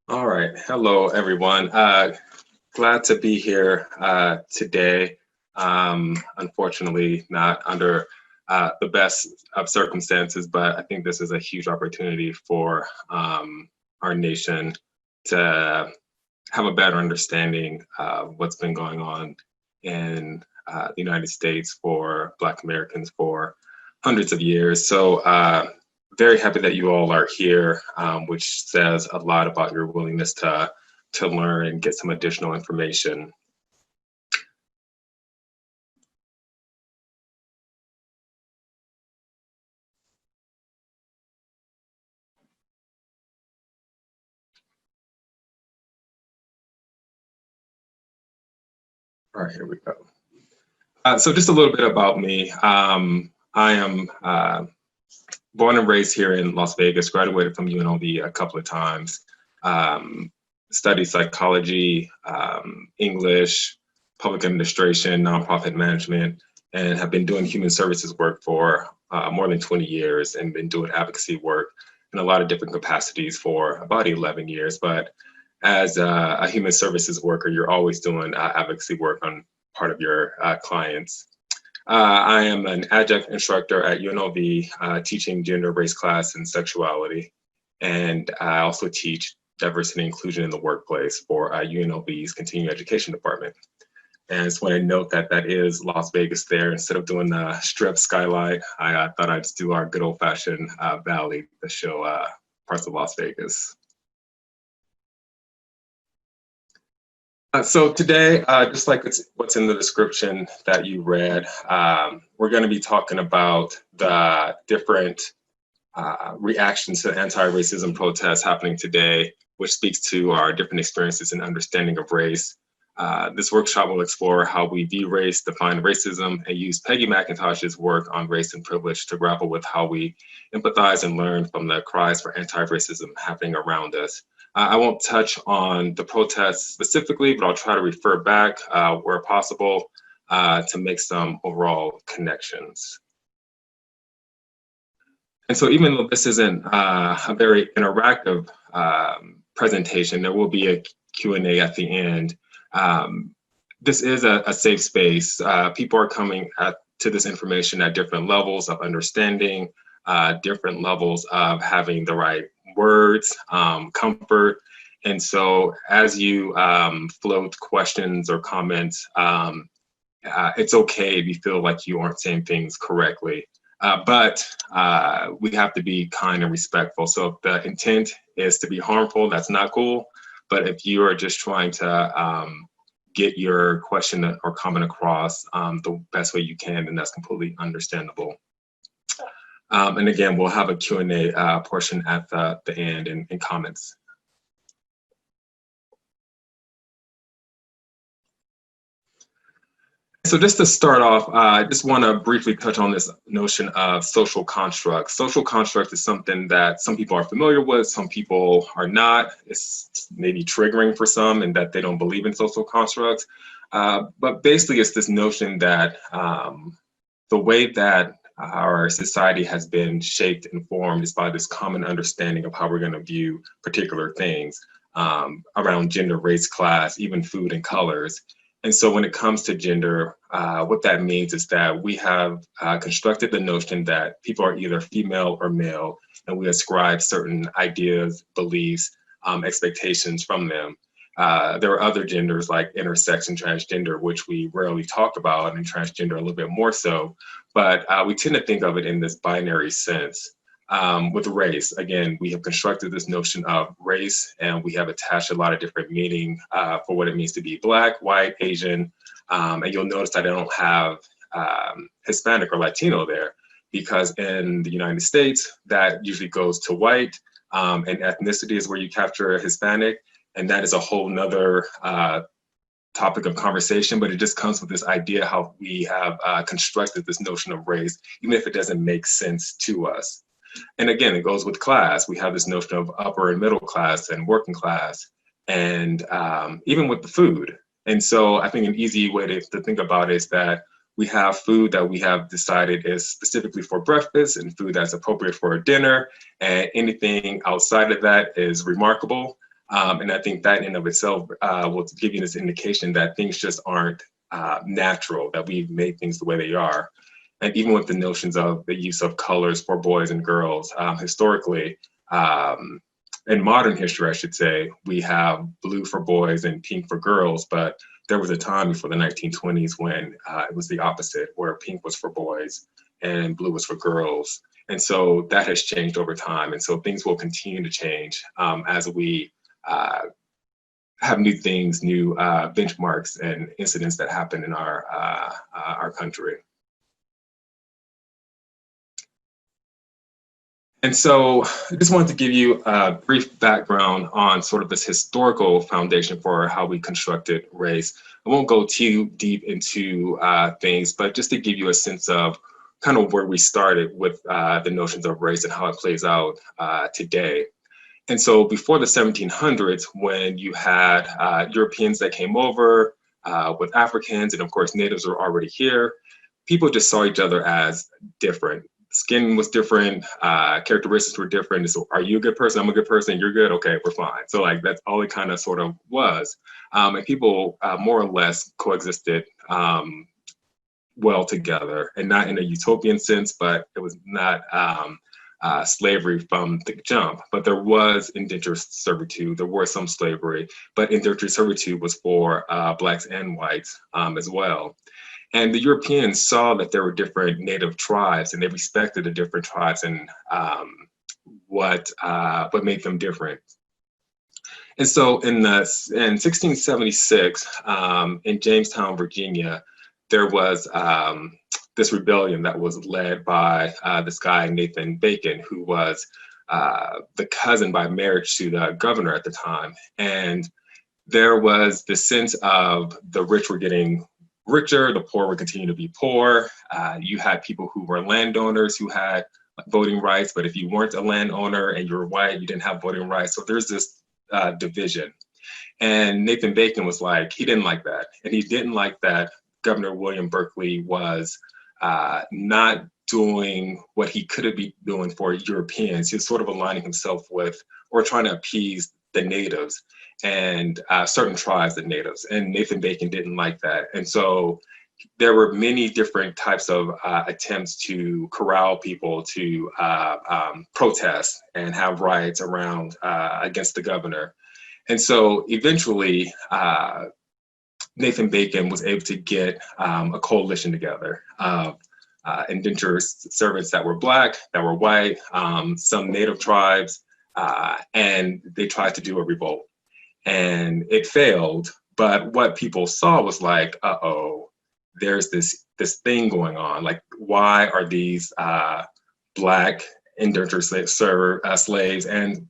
All right. Hello, everyone. Glad to be here today. Unfortunately, not under the best of circumstances, but I think this is a huge opportunity for our nation to have a better understanding of what's been going on in the United States for Black Americans for hundreds of years. So very happy that you all are here, which says a lot about your willingness to learn and get some additional information. All right, here we go. So just a little bit about me. I am born and raised here in Las Vegas, graduated from UNLV a couple of times, studied psychology, English, public administration, nonprofit management, and have been doing human services work for more than 20 years and been doing advocacy work in a lot of different capacities for about 11 years. But as a human services worker, you're always doing advocacy work on part of your clients. I am an adjunct instructor at UNLV, teaching gender, race, class, and sexuality. And I also teach diversity and inclusion in the workplace for UNLV's continuing education department. And I just want to note that that is Las Vegas there. Instead of doing the strip skylight, I thought I'd just do our good old fashioned valley to show parts of Las Vegas. So today, just like what's in the description that you read, we're going to be talking about the different reactions to anti-racism protests happening today, which speaks to our different experiences and understanding of race. This workshop will explore how we view race, define racism, and use Peggy Mcintosh's work on race and privilege to grapple with how we empathize and learn from the cries for anti-racism happening around us. I won't touch on the protests specifically, but I'll try to refer back where possible to make some overall connections. And so even though this isn't a very interactive presentation, there will be a Q&A at the end. This is a safe space. People are coming to this information at different levels of understanding, different levels of having the right words, comfort. And so as you float questions or comments, it's okay if you feel like you aren't saying things correctly. But we have to be kind and respectful. So if the intent is to be harmful, that's not cool. But if you are just trying to get your question or comment across the best way you can, then that's completely understandable. And again, we'll have a Q&A portion at the end in comments. So just to start off, I just want to briefly touch on this notion of social construct. Social construct is something that some people are familiar with, some people are not. It's maybe triggering for some and that they don't believe in social constructs. But basically, it's this notion that the way that our society has been shaped and formed is by this common understanding of how we're going to view particular things around gender, race, class, even food and colors. And so when it comes to gender, what that means is that we have constructed the notion that people are either female or male, and we ascribe certain ideas, beliefs, expectations from them. There are other genders like intersex and transgender, which we rarely talk about, and transgender a little bit more so, but we tend to think of it in this binary sense. With race, again, we have constructed this notion of race, and we have attached a lot of different meaning for what it means to be Black, white, Asian, and you'll notice that I don't have Hispanic or Latino there, because in the United States, that usually goes to white, and ethnicity is where you capture Hispanic, and that is a whole nother topic of conversation, but it just comes with this idea how we have constructed this notion of race, even if it doesn't make sense to us. And again, it goes with class. We have this notion of upper and middle class and working class, and even with the food. And so I think an easy way to think about it is that we have food that we have decided is specifically for breakfast and food that's appropriate for a dinner, and anything outside of that is remarkable. And I think that in and of itself will give you this indication that things just aren't natural, that we've made things the way they are. And even with the notions of the use of colors for boys and girls, historically, in modern history, I should say, we have blue for boys and pink for girls, but there was a time before the 1920s when it was the opposite, where pink was for boys and blue was for girls. And so that has changed over time. And so things will continue to change as we have new things, new benchmarks and incidents that happen in our country. And so I just wanted to give you a brief background on sort of this historical foundation for how we constructed race. I won't go too deep into things, but just to give you a sense of kind of where we started with the notions of race and how it plays out today. And so before the 1700s, when you had Europeans that came over with Africans, and of course natives were already here, people just saw each other as different. Skin was different, characteristics were different. So are you a good person? I'm a good person, you're good, okay, we're fine. So like that's all it kind of sort of was. And people more or less coexisted well together, and not in a utopian sense, but it was not slavery from the jump. But there was indentured servitude, there was some slavery, but indentured servitude was for Blacks and whites as well. And the Europeans saw that there were different native tribes, and they respected the different tribes and what made them different. And so in 1676, in Jamestown, Virginia, there was this rebellion that was led by this guy, Nathan Bacon, who was the cousin by marriage to the governor at the time. And there was the sense of the rich were getting richer, the poor would continue to be poor. You had people who were landowners who had voting rights, but if you weren't a landowner and you were white, you didn't have voting rights. So there's this division. And Nathan Bacon was like, he didn't like that. And he didn't like that Governor William Berkeley was not doing what he could have been doing for Europeans. He was sort of aligning himself with, or trying to appease the natives and certain tribes of natives. And Nathan Bacon didn't like that. And so there were many different types of attempts to corral people to protest and have riots around against the governor. And so eventually, Nathan Bacon was able to get a coalition together of indentured servants that were Black, that were white, some native tribes, and they tried to do a revolt. And it failed, but what people saw was like, uh-oh, there's this thing going on. Like, why are these Black indentured slaves and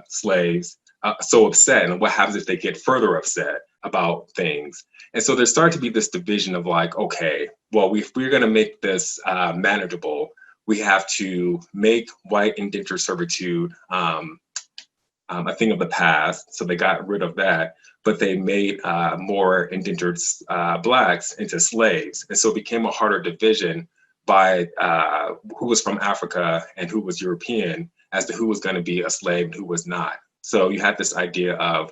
slaves so upset? And what happens if they get further upset about things? And so there started to be this division of like, okay, well, if we're gonna make this manageable, we have to make white indentured servitude a thing of the past. So they got rid of that, but they made more indentured Blacks into slaves. And so it became a harder division by who was from Africa and who was European as to who was going to be a slave and who was not. So you had this idea of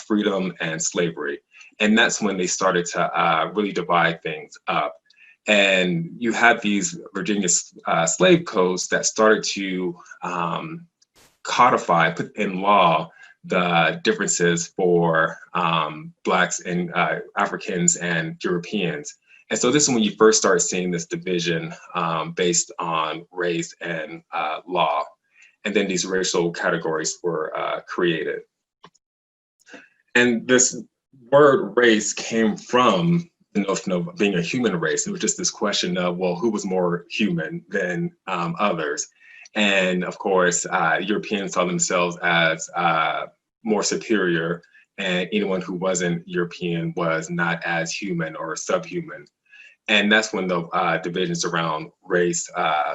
freedom and slavery. And that's when they started to really divide things up. And you had these Virginia slave codes that started to codify, put in law, the differences for Blacks and Africans and Europeans. And so this is when you first start seeing this division based on race and law. And then these racial categories were created. And this word race came from the notion of being a human race. It was just this question of, well, who was more human than others? And of course, Europeans saw themselves as more superior, and anyone who wasn't European was not as human or subhuman. And that's when the divisions around race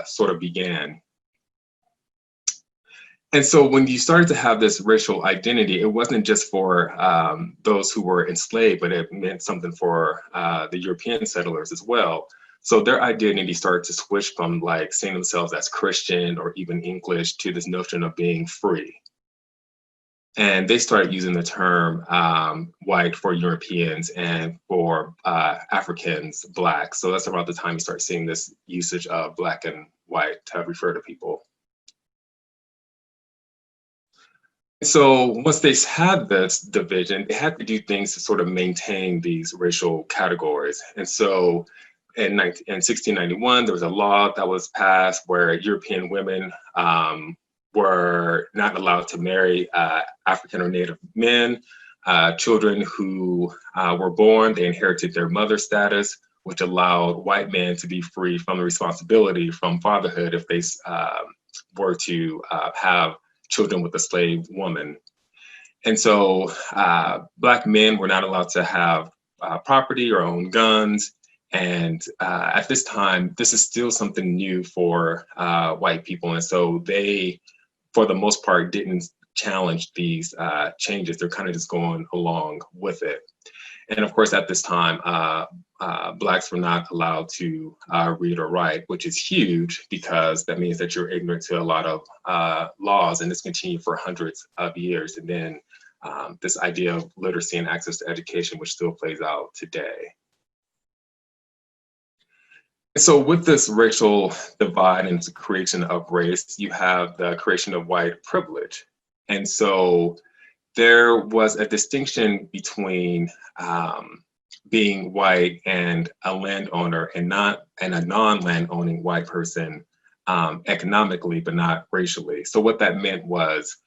sort of began. And so when you started to have this racial identity, it wasn't just for those who were enslaved, but it meant something for the European settlers as well. So their identity started to switch from like seeing themselves as Christian or even English to this notion of being free. And they started using the term white for Europeans and for Africans, black. So that's about the time you start seeing this usage of black and white to refer to people. So once they had this division, they had to do things to sort of maintain these racial categories. And so in 1691, there was a law that was passed where European women were not allowed to marry African or Native men. Children who were born, they inherited their mother status, which allowed white men to be free from the responsibility from fatherhood if they were to have children with a slave woman. And so black men were not allowed to have property or own guns. And at this time, this is still something new for white people. And so they, for the most part, didn't challenge these changes. They're kind of just going along with it. And of course, at this time, Blacks were not allowed to read or write, which is huge because that means that you're ignorant to a lot of laws, and this continued for hundreds of years. And then this idea of literacy and access to education, which still plays out today. So with this racial divide and the creation of race, you have the creation of white privilege. And so there was a distinction between being white and a landowner and a non-landowning white person economically, but not racially. So what that meant was,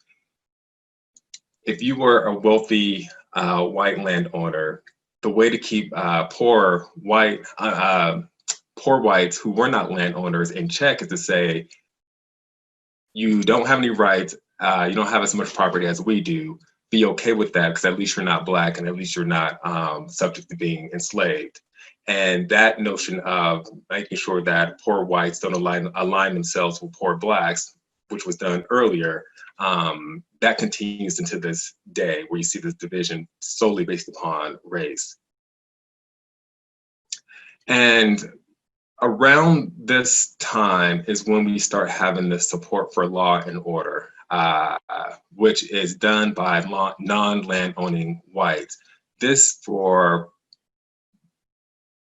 if you were a wealthy white landowner, the way to keep poor whites who were not landowners in check is to say, you don't have any rights, you don't have as much property as we do. Be okay with that, because at least you're not black and at least you're not subject to being enslaved. And that notion of making sure that poor whites don't align themselves with poor blacks, which was done earlier, that continues into this day where you see this division solely based upon race. And around this time is when we start having the support for law and order, which is done by non-land-owning whites. This for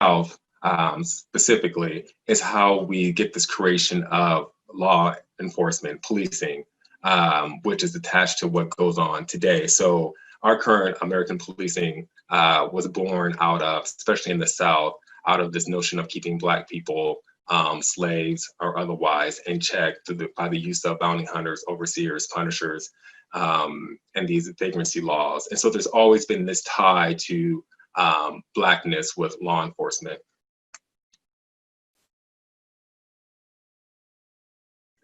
South specifically is how we get this creation of law enforcement, policing, which is attached to what goes on today. So our current American policing was born out of, especially in the South, out of this notion of keeping Black people, slaves or otherwise, in check by the use of bounty hunters, overseers, punishers, and these vagrancy laws. And so there's always been this tie to Blackness with law enforcement.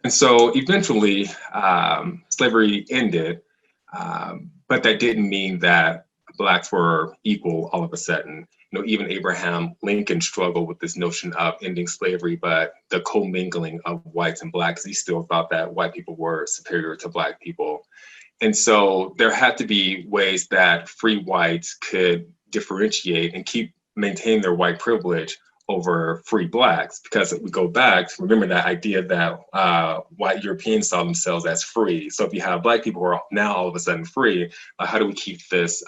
And so eventually slavery ended, but that didn't mean that Blacks were equal all of a sudden. You know, even Abraham Lincoln struggled with this notion of ending slavery, but the commingling of whites and Blacks, he still thought that white people were superior to Black people. And so there had to be ways that free whites could differentiate and maintain their white privilege over free Blacks, because if we go back, remember that idea that white Europeans saw themselves as free. So if you have Black people who are now all of a sudden free, how do we keep this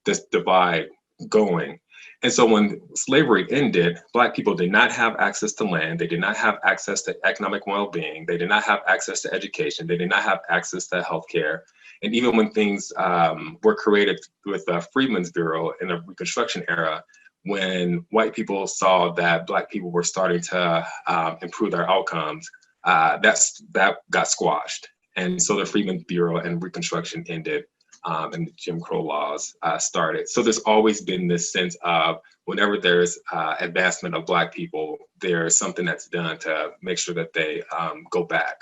this divide going? And so when slavery ended, Black people did not have access to land, they did not have access to economic well-being, they did not have access to education, they did not have access to healthcare. And even when things were created with the Freedmen's Bureau in the Reconstruction era, when white people saw that Black people were starting to improve their outcomes, that got squashed. And so the Freedmen's Bureau and Reconstruction ended, and the Jim Crow laws started. So there's always been this sense of whenever there's advancement of Black people, there's something that's done to make sure that they go back.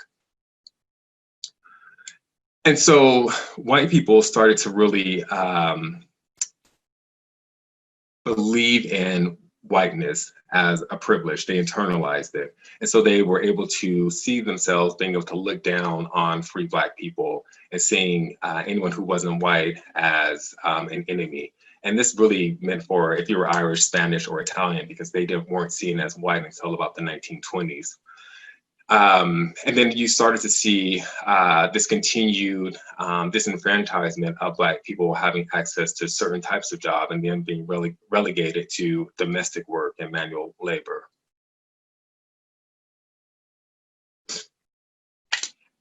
And so white people started to really believe in whiteness as a privilege. They internalized it. And so they were able to see themselves being able to look down on free Black people and seeing anyone who wasn't white as an enemy. And this really meant for if you were Irish, Spanish, or Italian, because they weren't seen as white until about the 1920s. And then you started to see this continued disenfranchisement of Black people having access to certain types of job and then being relegated to domestic work and manual labor.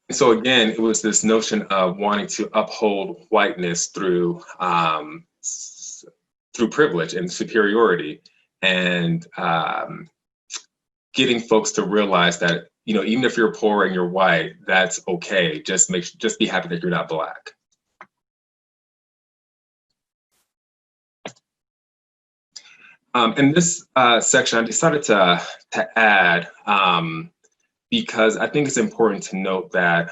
And so again, it was this notion of wanting to uphold whiteness through privilege and superiority, and getting folks to realize that, you know, even if you're poor and you're white, that's okay. Just be happy that you're not Black. In this section, I decided to add, because I think it's important to note that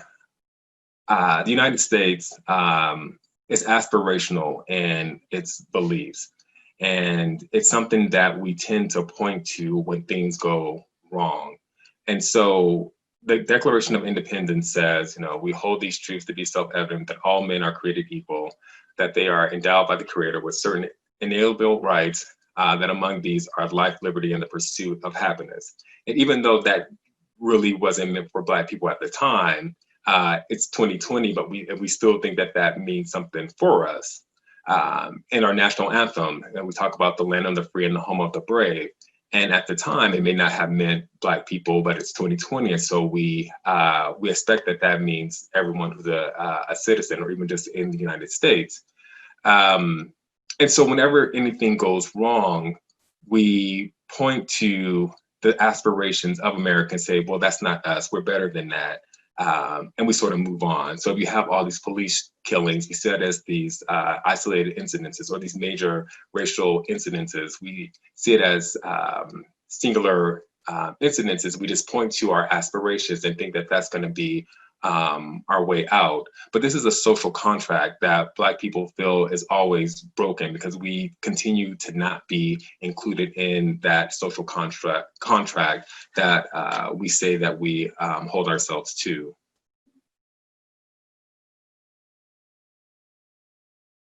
the United States is aspirational in its beliefs. And it's something that we tend to point to when things go wrong. And so the Declaration of Independence says, you know, we hold these truths to be self-evident, that all men are created equal, that they are endowed by the Creator with certain inalienable rights, that among these are life, liberty, and the pursuit of happiness. And even though that really wasn't meant for Black people at the time, it's 2020, but we still think that that means something for us. In our national anthem, and we talk about the land of the free and the home of the brave. And at the time, it may not have meant Black people, but it's 2020, and so we expect that that means everyone who's a citizen, or even just in the United States. And so whenever anything goes wrong, we point to the aspirations of America and say, well, that's not us, we're better than that. And we sort of move on. So if you have all these police killings, we see it as these isolated incidences, or these major racial incidences. We see it as singular incidences. We just point to our aspirations and think that that's going to be our way out. But this is a social contract that Black people feel is always broken, because we continue to not be included in that social contract that we say that we hold ourselves to.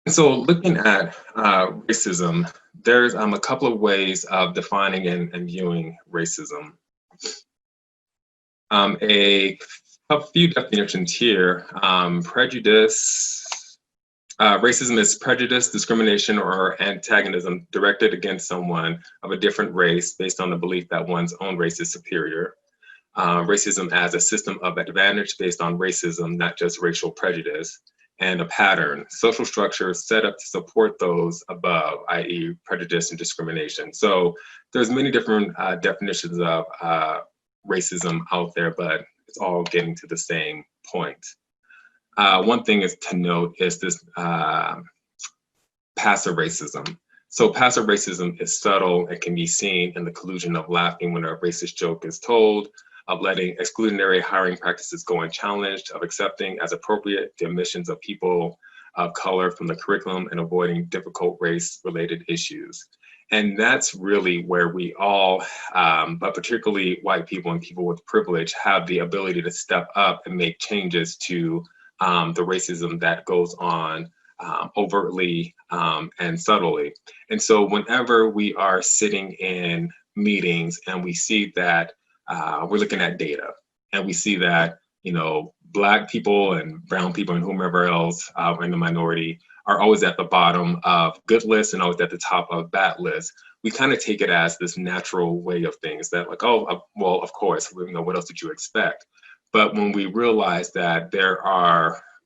And so looking at racism, there's a couple of ways of defining and viewing racism. A few definitions here. Prejudice. Racism is prejudice, discrimination, or antagonism directed against someone of a different race based on the belief that one's own race is superior. Racism as a system of advantage based on racism, not just racial prejudice. And a pattern, social structure set up to support those above, i.e. prejudice and discrimination. So there's many different definitions of racism out there, but it's all getting to the same point. One thing is to note is this passive racism. So passive racism is subtle and can be seen in the collusion of laughing when a racist joke is told, of letting exclusionary hiring practices go unchallenged, of accepting as appropriate the omissions of people of color from the curriculum, and avoiding difficult race-related issues. And that's really where we all, but particularly white people and people with privilege, have the ability to step up and make changes to the racism that goes on overtly and subtly. And so whenever we are sitting in meetings and we see that we're looking at data, and we see that, you know, Black people and brown people and whomever else in the minority are always at the bottom of good lists and always at the top of bad lists. We kind of take it as this natural way of things, that like, oh, well, of course, you know, what else did you expect? But when we realize that there's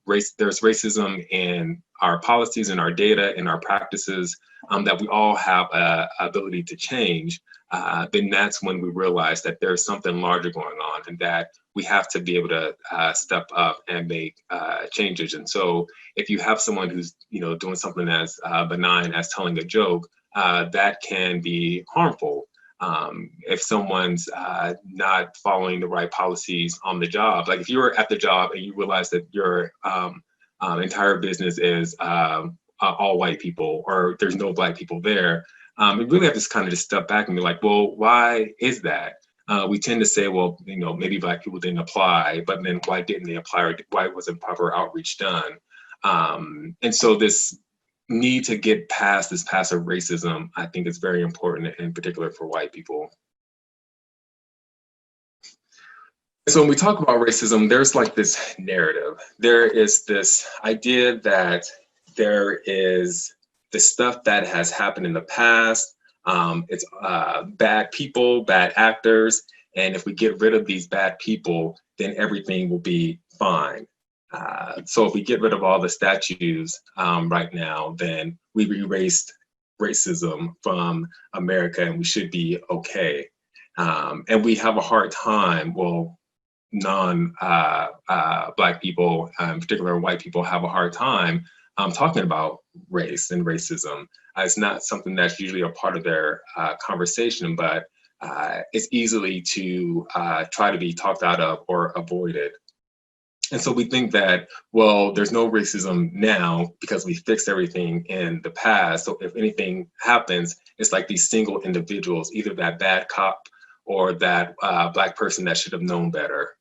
racism in our policies, in our data, in our practices, that we all have an ability to change, then that's when we realize that there's something larger going on, and that we have to be able to step up and make changes. And so if you have someone who's, you know, doing something as benign as telling a joke, that can be harmful. If someone's not following the right policies on the job, like if you're at the job and you realize that your entire business is all white people, or there's no Black people there, we really have to kind of just step back and be like, well, why is that? We tend to say, well, you know, maybe Black people didn't apply, but then why didn't they apply, or why wasn't proper outreach done? And so this need to get past this passive racism, I think, is very important, in particular for white people. So when we talk about racism, there's like this narrative. There is this idea that there is this stuff that has happened in the past. It's bad people, bad actors, and if we get rid of these bad people, then everything will be fine. So if we get rid of all the statues right now, then we've erased racism from America, and we should be okay. And we have a hard time, well, Black people, in particular white people, have a hard time talking about race and racism. It's not something that's usually a part of their conversation, but it's easily to try to be talked out of or avoided. And so we think that, well, there's no racism now because we fixed everything in the past. So if anything happens, it's like these single individuals, either that bad cop or that Black person that should have known better.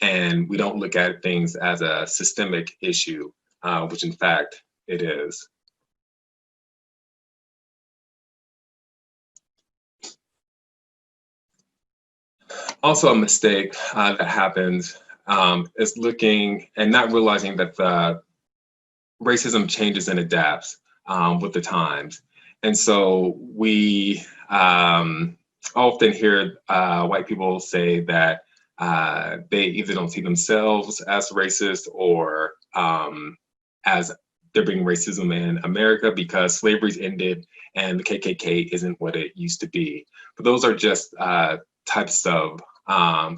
And we don't look at things as a systemic issue, which in fact it is. Also a mistake that happens is looking and not realizing that the racism changes and adapts with the times. And so we often hear white people say that they either don't see themselves as racist or as there being racism in America because slavery's ended and the KKK isn't what it used to be. But those are just types of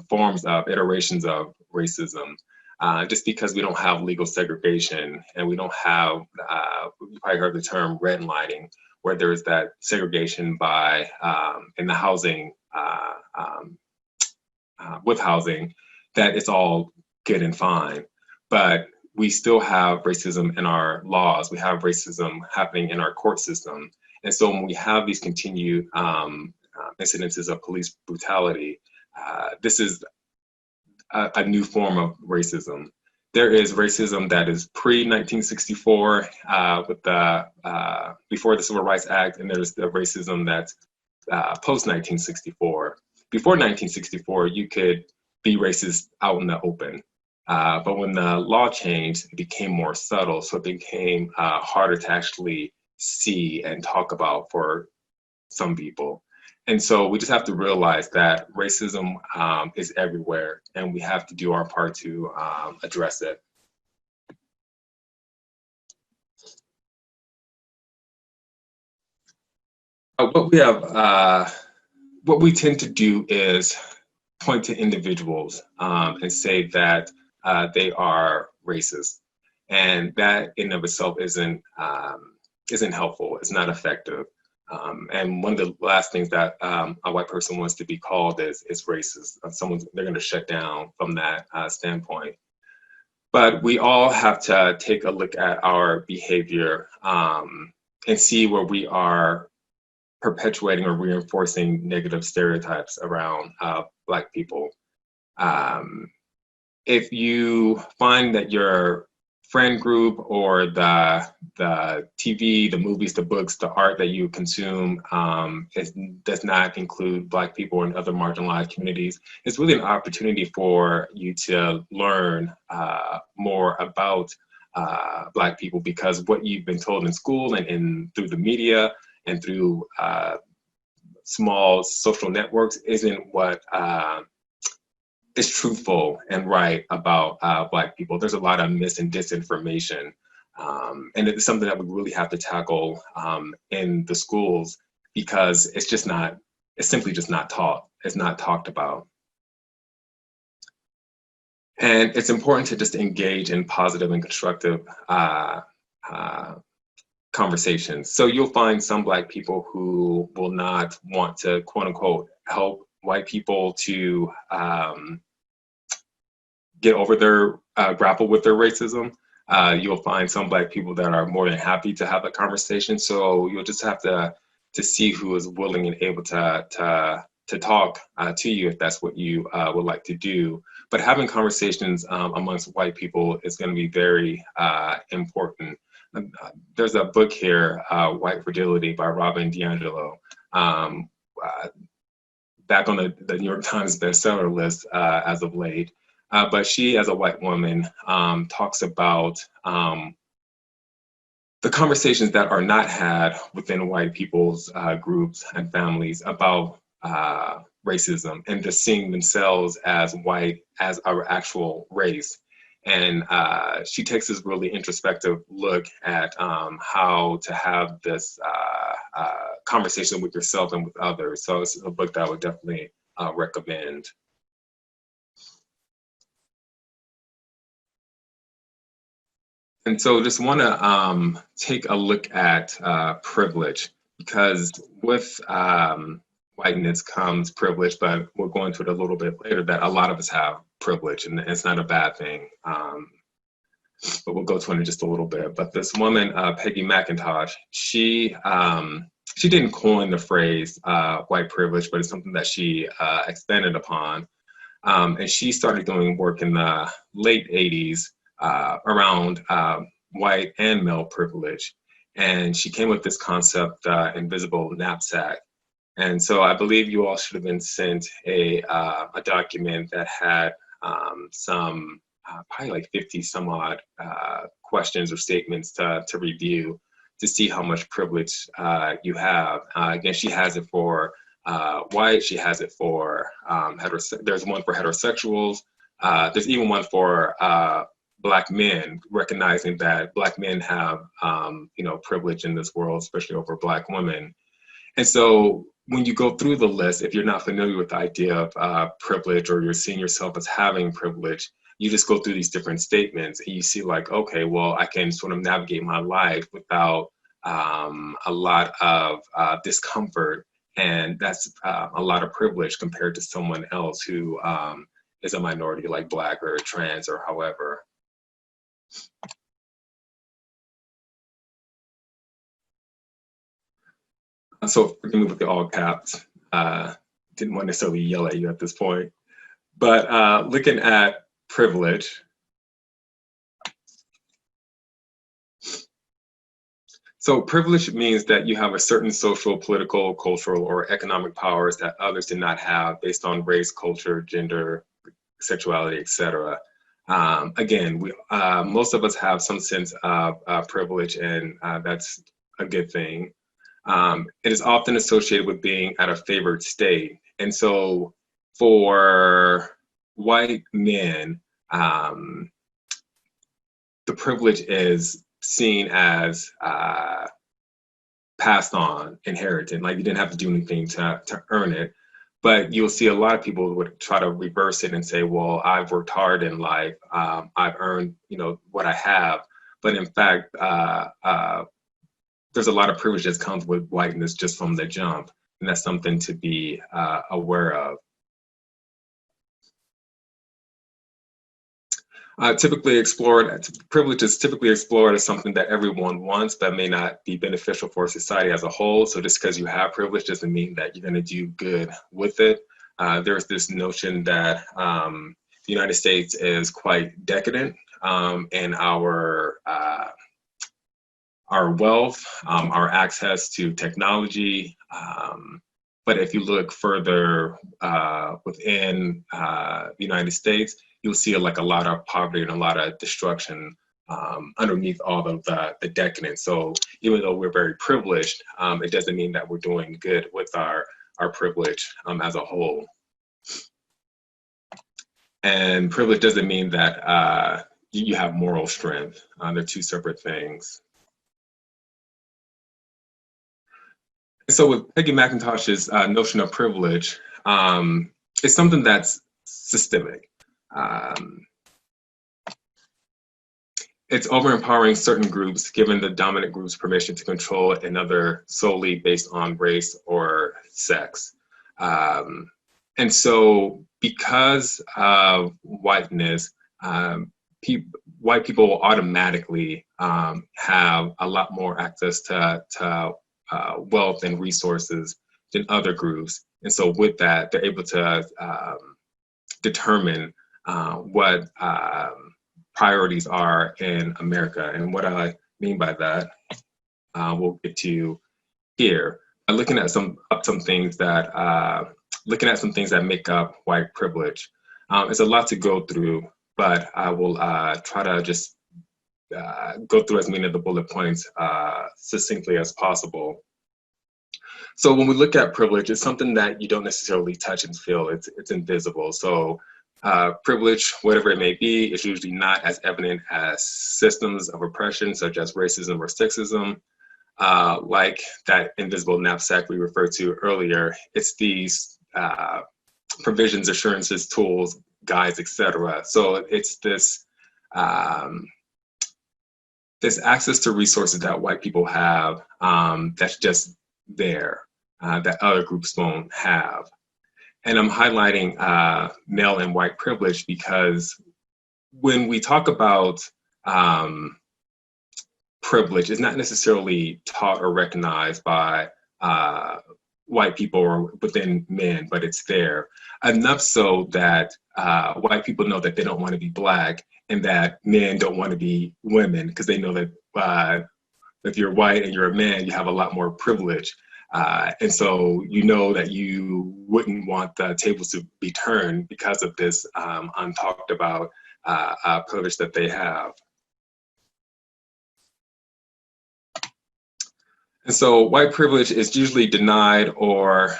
forms of iterations of racism. Just because we don't have legal segregation and we don't have, you probably heard the term redlining, where there's that segregation by in the housing, with housing, that it's all good and fine. But we still have racism in our laws. We have racism happening in our court system. And so when we have these continued incidences of police brutality, this is a new form of racism. There is racism that is pre-1964 with the before the Civil Rights Act, and there's the racism that's post-1964. Before 1964, you could be racist out in the open. But when the law changed, it became more subtle. So it became harder to actually see and talk about for some people. And so we just have to realize that racism is everywhere and we have to do our part to address it. What we tend to do is point to individuals and say that they are racist, and that in of itself isn't helpful. It's not effective. And one of the last things that a white person wants to be called is racist. They're going to shut down from that standpoint. But we all have to take a look at our behavior and see where we are perpetuating or reinforcing negative stereotypes around Black people. If you find that your friend group or the TV, the movies, the books, the art that you consume does not include Black people and other marginalized communities, it's really an opportunity for you to learn more about Black people, because what you've been told in school and through the media and through small social networks isn't what is truthful and right about Black people. There's a lot of mis and disinformation. And it's something that we really have to tackle in the schools, because it's simply just not taught. It's not talked about. And it's important to just engage in positive and constructive conversations. So you'll find some Black people who will not want to, quote unquote, help white people to get over their, grapple with their racism. You'll find some Black people that are more than happy to have a conversation. So you'll just have to see who is willing and able to talk to you if that's what you would like to do. But having conversations amongst white people is going to be very important. There's a book here, White Fragility by Robin DiAngelo. back on the New York Times bestseller list as of late. But she, as a white woman, talks about the conversations that are not had within white people's groups and families about racism, and just seeing themselves as white as our actual race. And she takes this really introspective look at how to have this conversation with yourself and with others. So it's a book that I would definitely recommend. And so just want to take a look at privilege, because with whiteness comes privilege, but we'll go into it a little bit later that a lot of us have privilege, and it's not a bad thing. But we'll go to it in just a little bit. But this woman, Peggy Mcintosh, she didn't coin the phrase white privilege, but it's something that she expanded upon. And she started doing work in the late 80s around white and male privilege. And she came with this concept, invisible knapsack. And so I believe you all should have been sent a document that had some probably like 50 some odd questions or statements to review to see how much privilege you have. Again, she has it for white, she has it for there's one for heterosexuals, there's even one for Black men, recognizing that Black men have privilege in this world, especially over Black women. And so when you go through the list, if you're not familiar with the idea of privilege, or you're seeing yourself as having privilege, you just go through these different statements and you see like, okay, well, I can sort of navigate my life without a lot of discomfort. And that's a lot of privilege compared to someone else who is a minority, like Black or trans or however. So forgive me with the all caps. Didn't want to necessarily yell at you at this point. But looking at privilege, so privilege means that you have a certain social, political, cultural, or economic powers that others did not have based on race, culture, gender, sexuality, etc. Again, most of us have some sense of privilege, and that's a good thing. It is often associated with being at a favored state. And so for white men, the privilege is seen as passed on, inherited, like you didn't have to do anything to earn it. But you'll see a lot of people would try to reverse it and say, well, I've worked hard in life, I've earned what I have. But in fact, there's a lot of privilege that comes with whiteness just from the jump, and that's something to be aware of. Privilege is typically explored as something that everyone wants, but may not be beneficial for society as a whole. So just because you have privilege doesn't mean that you're going to do good with it. There's this notion that the United States is quite decadent in our wealth, our access to technology. But if you look further within the United States, you'll see a lot of poverty and a lot of destruction underneath all of the decadence. So even though we're very privileged, it doesn't mean that we're doing good with our privilege as a whole. And privilege doesn't mean that you have moral strength. They're two separate things. So with Peggy Mcintosh's notion of privilege, it's something that's systemic. It's over-empowering certain groups, giving the dominant groups permission to control another solely based on race or sex. And so because of whiteness, white people will automatically have a lot more access to wealth and resources than other groups. And so with that, they're able to determine what priorities are in America. And what I mean by that, we'll get to here. By looking at some things that looking at some things that make up white privilege. It's a lot to go through, but I will try to just go through as many of the bullet points succinctly as possible. So when we look at privilege, it's something that you don't necessarily touch and feel. It's invisible. So privilege, whatever it may be, is usually not as evident as systems of oppression, such as racism or sexism. Like that invisible knapsack we referred to earlier, it's these provisions, assurances, tools, guides, etc. So it's this this access to resources that white people have that's just there, that other groups won't have. And I'm highlighting male and white privilege because when we talk about privilege, it's not necessarily taught or recognized by white people or within men, but it's there. Enough so that white people know that they don't want to be Black and that men don't want to be women because they know that if you're white and you're a man, you have a lot more privilege. And so you know that you wouldn't want the tables to be turned because of this untalked about privilege that they have. And so white privilege is usually denied or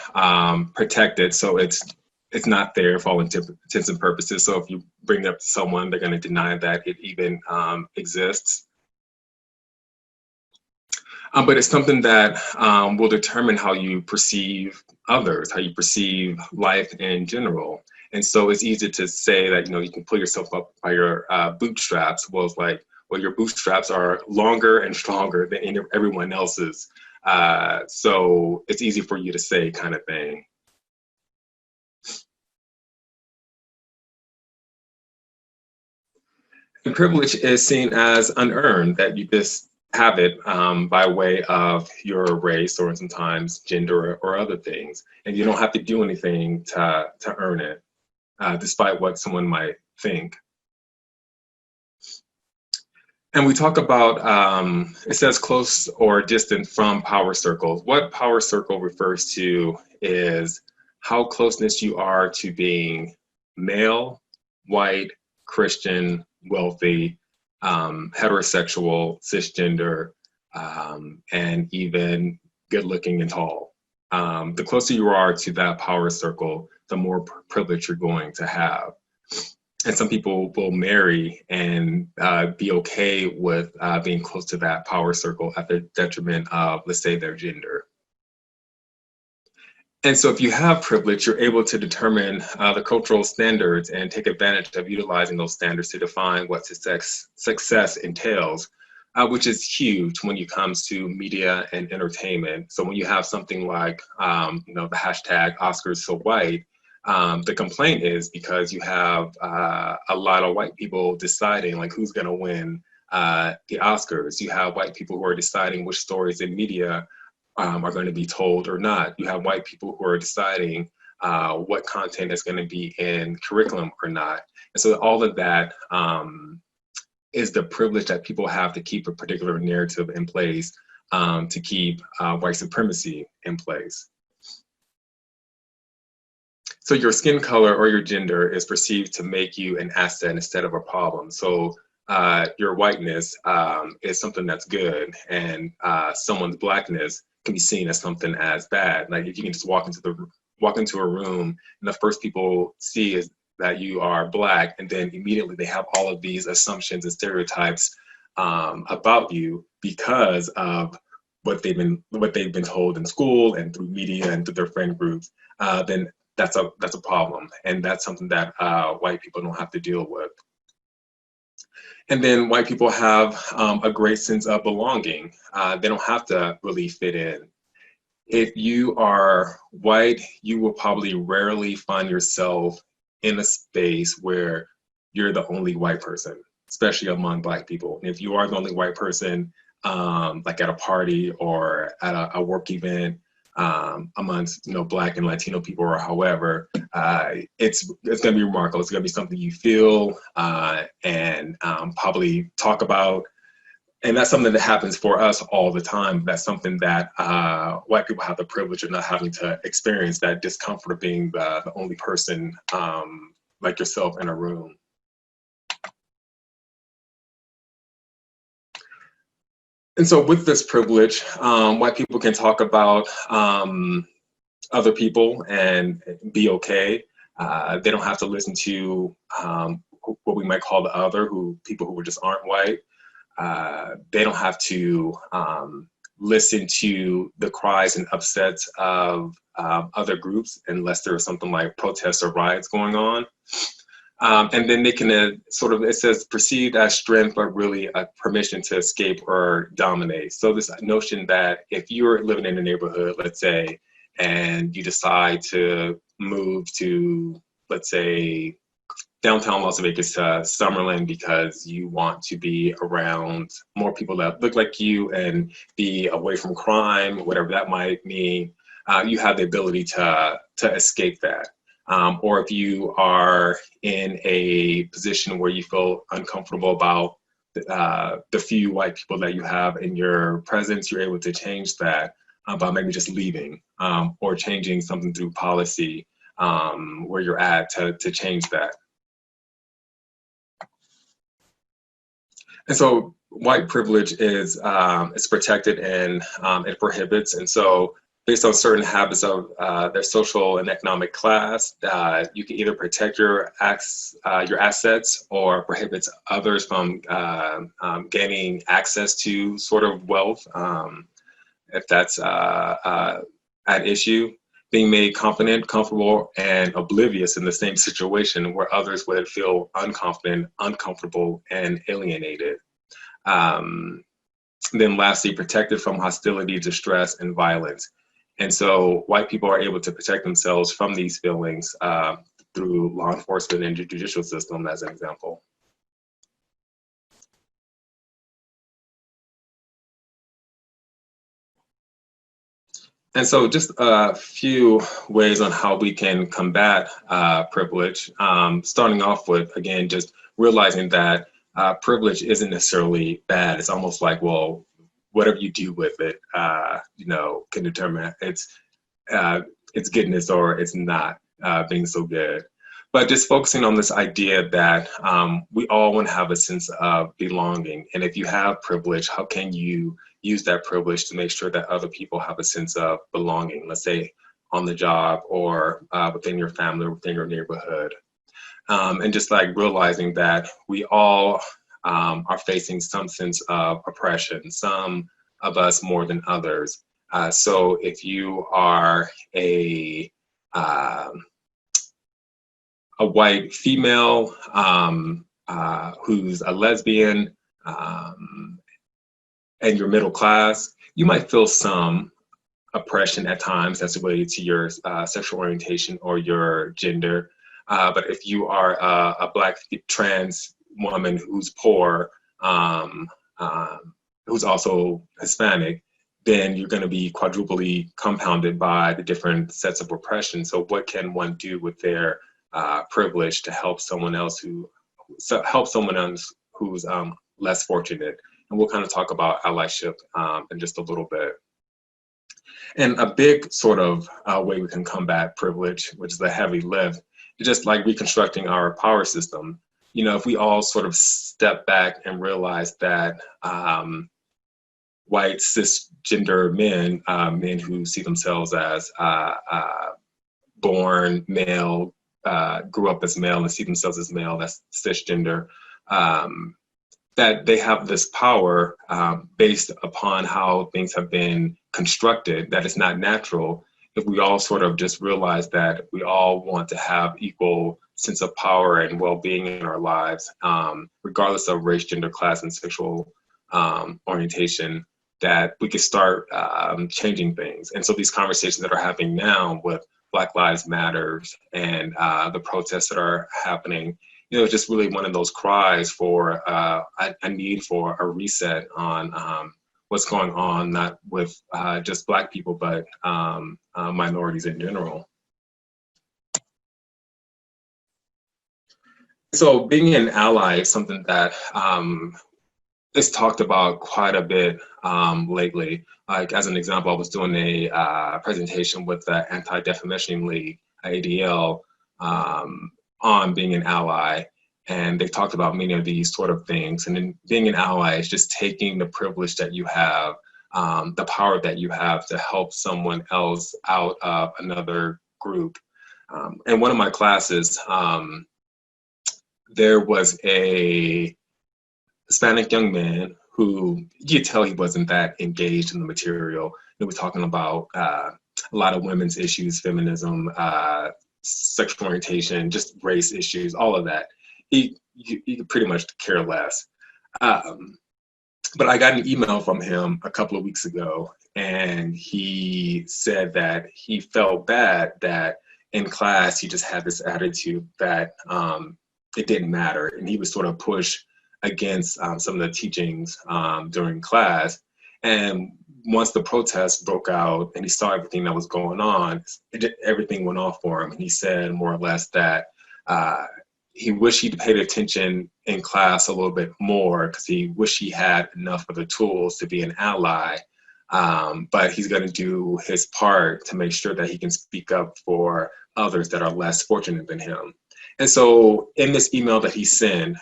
protected, so it's not there for all intents and purposes. So if you bring it up to someone, they're going to deny that it even exists. But it's something that will determine how you perceive others, how you perceive life in general. And so it's easy to say that, you can pull yourself up by your bootstraps. Well, it's like, well, your bootstraps are longer and stronger than everyone else's. So it's easy for you to say, kind of thing. And privilege is seen as unearned, that you just have it by way of your race or sometimes gender or other things. And you don't have to do anything to earn it, despite what someone might think. And we talk about, it says close or distant from power circles. What power circle refers to is how closeness you are to being male, white, Christian, wealthy, heterosexual, cisgender, and even good looking and tall. The closer you are to that power circle, the more privilege you're going to have. And some people will marry and be okay with being close to that power circle at the detriment of, let's say, their gender. And so if you have privilege, you're able to determine the cultural standards and take advantage of utilizing those standards to define what success entails, which is huge when it comes to media and entertainment. So when you have something like, the hashtag Oscars so white, the complaint is because you have a lot of white people deciding like who's going to win the Oscars. You have white people who are deciding which stories in media are going to be told or not. You have white people who are deciding what content is going to be in curriculum or not. And so all of that is the privilege that people have to keep a particular narrative in place, to keep white supremacy in place. So your skin color or your gender is perceived to make you an asset instead of a problem. So your whiteness is something that's good, and someone's Blackness can be seen as something as bad. Like if you can just walk into a room and the first people see is that you are Black, and then immediately they have all of these assumptions and stereotypes about you because of what they've been told in school and through media and through their friend groups, then that's a problem, and that's something that white people don't have to deal with. And then white people have a great sense of belonging. They don't have to really fit in. If you are white, you will probably rarely find yourself in a space where you're the only white person, especially among Black people. And if you are the only white person, like at a party or at a work event, amongst Black and Latino people or however, it's going to be remarkable. It's going to be something you feel and probably talk about And that's something that happens for us all the time. That's something that white people have the privilege of not having to experience, that discomfort of being the only person like yourself in a room. And so with this privilege, white people can talk about other people and be okay. They don't have to listen to what we might call the other, people who just aren't white. They don't have to listen to the cries and upsets of other groups unless there is something like protests or riots going on. And then they can sort of, it says perceived as strength, but really a permission to escape or dominate. So this notion that if you're living in a neighborhood, let's say, and you decide to move to, let's say, downtown Las Vegas to Summerlin because you want to be around more people that look like you and be away from crime, whatever that might mean, you have the ability to escape that. Or if you are in a position where you feel uncomfortable about the few white people that you have in your presence, you're able to change that by maybe just leaving or changing something through policy where you're at to change that. And so white privilege is protected and it prohibits. And so based on certain habits of their social and economic class, you can either protect your assets or prohibits others from gaining access to sort of wealth, if that's at issue. Being made confident, comfortable, and oblivious in the same situation where others would feel unconfident, uncomfortable, and alienated. Then lastly, protected from hostility, distress, and violence. And so white people are able to protect themselves from these feelings through law enforcement and the judicial system, as an example. And so just a few ways on how we can combat privilege, starting off with, again, just realizing that privilege isn't necessarily bad. It's almost like, well, whatever you do with it, can determine it's goodness or it's not being so good. But just focusing on this idea that we all want to have a sense of belonging. And if you have privilege, how can you use that privilege to make sure that other people have a sense of belonging, let's say on the job or within your family or within your neighborhood. And just like realizing that we all are facing some sense of oppression, some of us more than others. So if you are a white female who's a lesbian and you're middle class, you might feel some oppression at times that's related to your sexual orientation or your gender. But if you are a Black trans woman who's poor, who's also Hispanic, then you're going to be quadruply compounded by the different sets of oppression. So what can one do with their privilege to help someone else who's less fortunate? And we'll kind of talk about allyship in just a little bit. And a big sort of way we can combat privilege, which is a heavy lift, is just like reconstructing our power system. You know, if we all sort of step back and realize that white cisgender men, men who see themselves as born male, grew up as male and see themselves as male, that's cisgender, that they have this power based upon how things have been constructed, that it's not natural. If we all sort of just realize that we all want to have equal sense of power and well-being in our lives, regardless of race, gender, class, and sexual orientation, that we could start changing things. And so these conversations that are happening now with Black Lives Matters and the protests that are happening, you know, just really one of those cries for a need for a reset on what's going on, not with just Black people, but minorities in general. So being an ally is something that it's talked about quite a bit lately. Like as an example, I was doing a presentation with the Anti-Defamation League, ADL, on being an ally. And they talked about many of these sort of things. And then being an ally is just taking the privilege that you have, the power that you have to help someone else out of another group. In one of my classes, there was a Hispanic young man who you tell he wasn't that engaged in the material. He was talking about a lot of women's issues, feminism, sexual orientation, just race issues, all of that. He could pretty much care less. But I got an email from him a couple of weeks ago, and he said that he felt bad that in class he just had this attitude that it didn't matter, and he was sort of pushed against some of the teachings during class. And once the protest broke out and he saw everything that was going on, everything went off for him. And he said more or less that he wished he'd paid attention in class a little bit more because he wished he had enough of the tools to be an ally. But he's going to do his part to make sure that he can speak up for others that are less fortunate than him. And so in this email that he sent,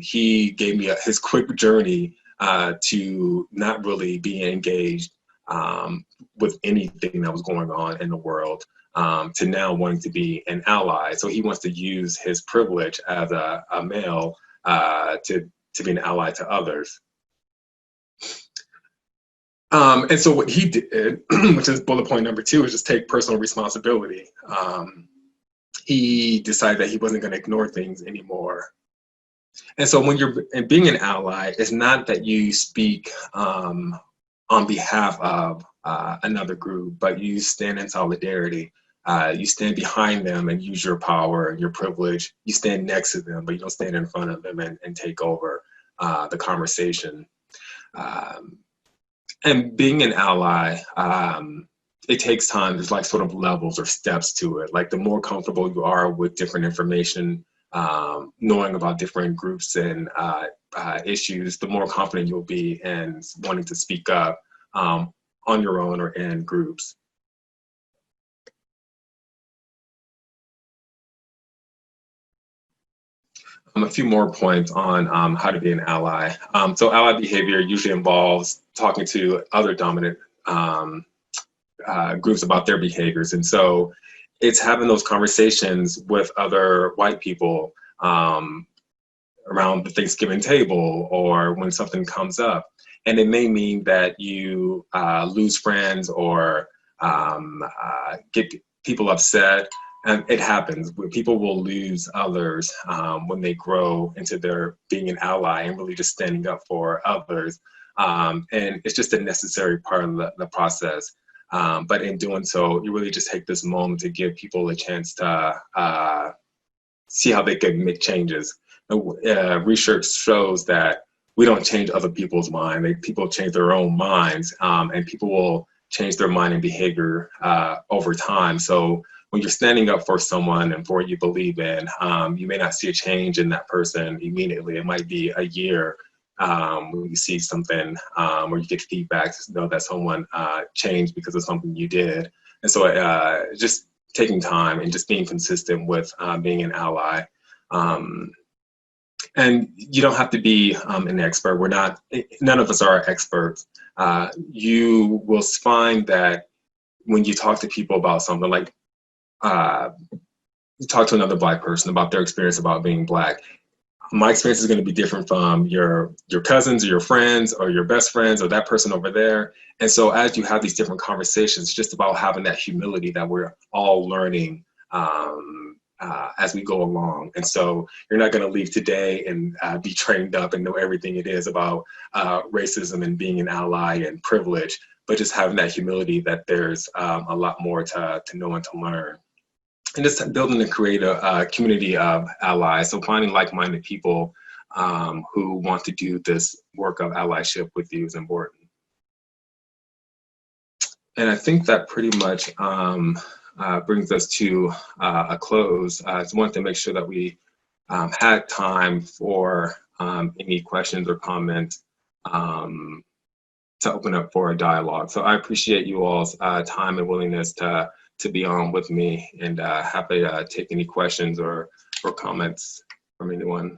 he gave me his quick journey to not really be engaged with anything that was going on in the world, to now wanting to be an ally. So he wants to use his privilege as a male to be an ally to others. And so what he did, which is bullet point number 2, is just take personal responsibility. He decided that he wasn't going to ignore things anymore. And so when you're being an ally, it's not that you speak on behalf of another group, but you stand in solidarity. You stand behind them and use your power, your privilege. You stand next to them, but you don't stand in front of them and take over the conversation. And being an ally, it takes time. There's like sort of levels or steps to it. Like the more comfortable you are with different information, knowing about different groups and issues, the more confident you'll be in wanting to speak up on your own or in groups. A few more points on how to be an ally. So ally behavior usually involves talking to other dominant groups about their behaviors. And so it's having those conversations with other white people around the Thanksgiving table or when something comes up. And it may mean that you lose friends or get people upset. And it happens. People will lose others when they grow into their being an ally and really just standing up for others. And it's just a necessary part of the process. But in doing so, you really just take this moment to give people a chance to see how they can make changes. Research shows that we don't change other people's mind. People change their own minds, and people will change their mind and behavior over time. So when you're standing up for someone and for what you believe in, you may not see a change in that person immediately. It might be a year when you see something or you get feedback to know that someone changed because of something you did. And so just taking time and just being consistent with being an ally. And you don't have to be an expert. None of us are experts. You will find that when you talk to people about something, like you talk to another Black person about their experience about being Black, my experience is going to be different from your cousins or your friends or your best friends or that person over there. And so as you have these different conversations, it's just about having that humility that we're all learning as we go along. And so you're not going to leave today and be trained up and know everything it is about racism and being an ally and privilege, but just having that humility that there's a lot more to know and to learn. And just building and create a community of allies. So finding like-minded people who want to do this work of allyship with you is important. And I think that pretty much brings us to a close. I just wanted to make sure that we had time for any questions or comments to open up for a dialogue. So I appreciate you all's time and willingness to be on with me, and happy to take any questions or comments from anyone.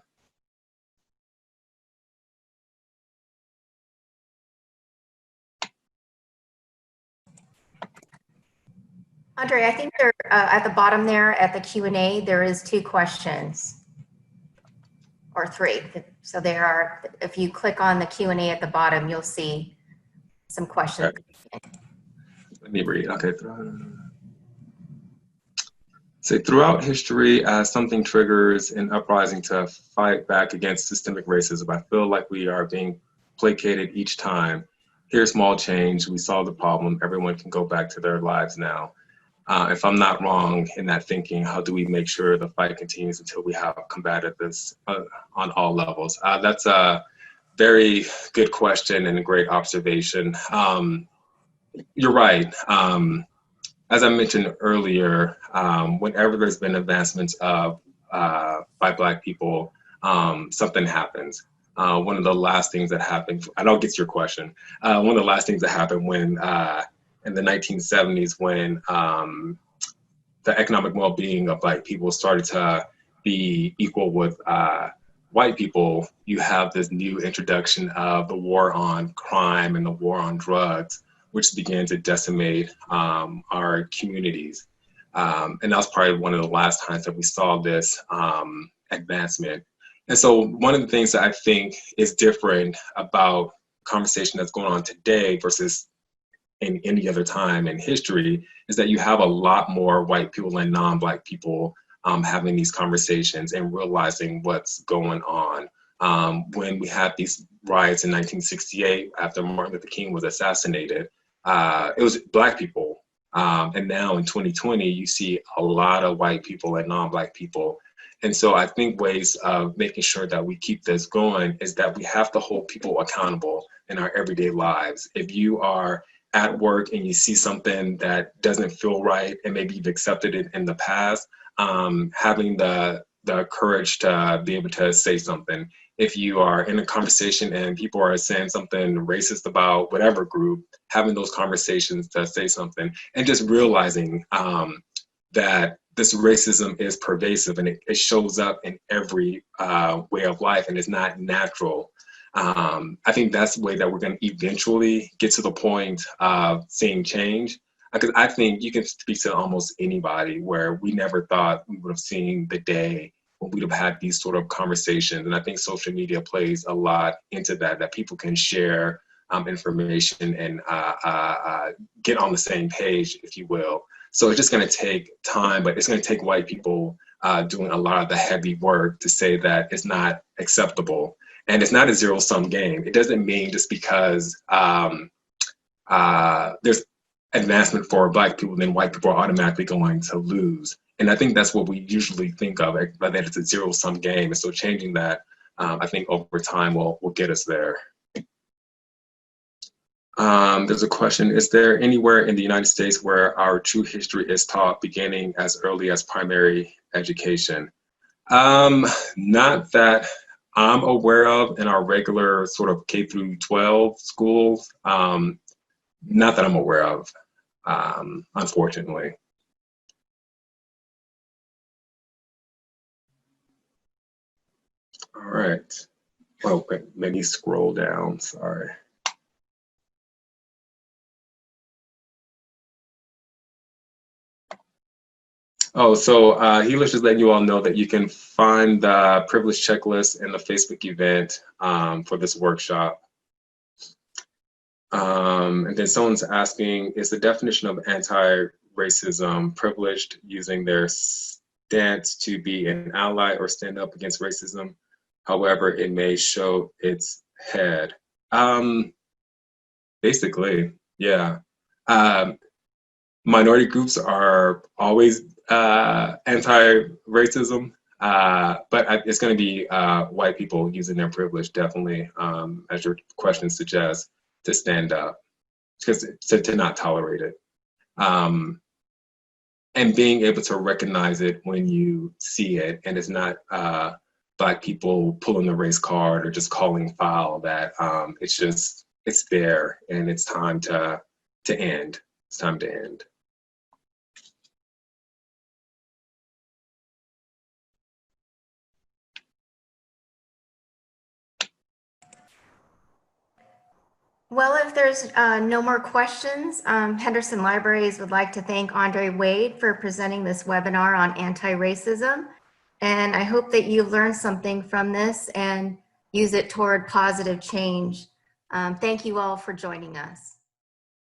Andre, I think there at the bottom there at the Q&A, there is 2 questions or 3. So there are, if you click on the Q&A at the bottom, you'll see some questions. Okay. Let me read. Okay. So throughout history, as something triggers an uprising to fight back against systemic racism, I feel like we are being placated each time. Here's small change. We solve the problem. Everyone can go back to their lives now. If I'm not wrong in that thinking, how do we make sure the fight continues until we have combated this on all levels? That's a very good question and a great observation. You're right. As I mentioned earlier, whenever there's been advancements by Black people, something happens. One of the last things that happened, and I'll get to your question, one of the last things that happened when in the 1970s, when the economic well-being of Black people started to be equal with white people, you have this new introduction of the war on crime and the war on drugs, which began to decimate our communities. And that was probably one of the last times that we saw this advancement. And so one of the things that I think is different about conversation that's going on today versus in any other time in history is that you have a lot more white people and non-Black people having these conversations and realizing what's going on. When we had these riots in 1968 after Martin Luther King was assassinated, it was Black people. And now in 2020, you see a lot of white people and non-Black people. And so I think ways of making sure that we keep this going is that we have to hold people accountable in our everyday lives. If you are at work and you see something that doesn't feel right and maybe you've accepted it in the past, having the courage to be able to say something. If you are in a conversation and people are saying something racist about whatever group, having those conversations to say something and just realizing that this racism is pervasive and it shows up in every way of life and it's not natural. I think that's the way that we're going to eventually get to the point of seeing change. Because I think you can speak to almost anybody where we never thought we would have seen the day when we'd have had these sort of conversations. And I think social media plays a lot into that people can share information and get on the same page, if you will. So it's just going to take time, but it's going to take white people doing a lot of the heavy work to say that it's not acceptable. And it's not a zero-sum game. It doesn't mean just because there's advancement for Black people, then white people are automatically going to lose. And I think that's what we usually think of, that it's a zero-sum game. And so changing that, I think over time will get us there. There's a question, is there anywhere in the United States where our true history is taught beginning as early as primary education? Not that I'm aware of in our regular sort of K through 12 schools. Not that I'm aware of, unfortunately. All right. Oh, let me scroll down, sorry. Oh, so Helish is letting you all know that you can find the privilege checklist in the Facebook event for this workshop. And then someone's asking, is the definition of anti-racism privileged using their stance to be an ally or stand up against racism? However, it may show its head. Basically, yeah. Minority groups are always anti-racism, but it's going to be white people using their privilege, definitely, as your question suggests, to stand up, because to not tolerate it, and being able to recognize it when you see it, and it's not Black people pulling the race card or just calling foul, that it's there and it's time to end. It's time to end. Well, if there's no more questions, Henderson Libraries would like to thank Andre Wade for presenting this webinar on anti-racism. And I hope that you learned something from this and use it toward positive change. Thank you all for joining us.